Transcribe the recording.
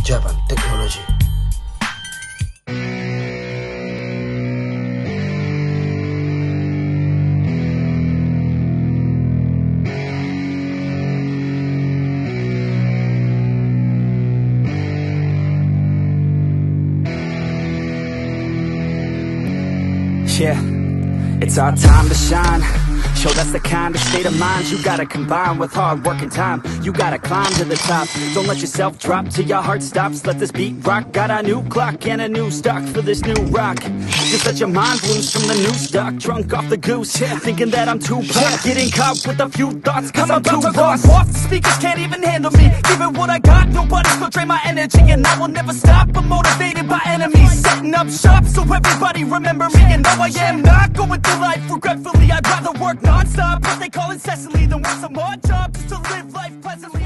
Japan Technology. Yeah, it's our time to shine. Show that's the kind of state of mind you gotta combine with hard work and time. You gotta climb to the top. Don't let yourself drop till your heart stops. Let this beat rock. Got a new clock and a new stock for this new rock. Just let your mind loose from the new stock. Drunk off the goose, thinking that I'm too pop. Getting caught with a few thoughts cause I'm too lost. Off the speakers can't even handle me. Giving what I got, nobody's gonna drain my energy. And I will never stop, I'm motivated by enemies. Setting up shop so everybody remember me. And no, I am not going through life regretfully. I'd rather work non-stop, what they call incessantly, than work some odd job just to live life pleasantly.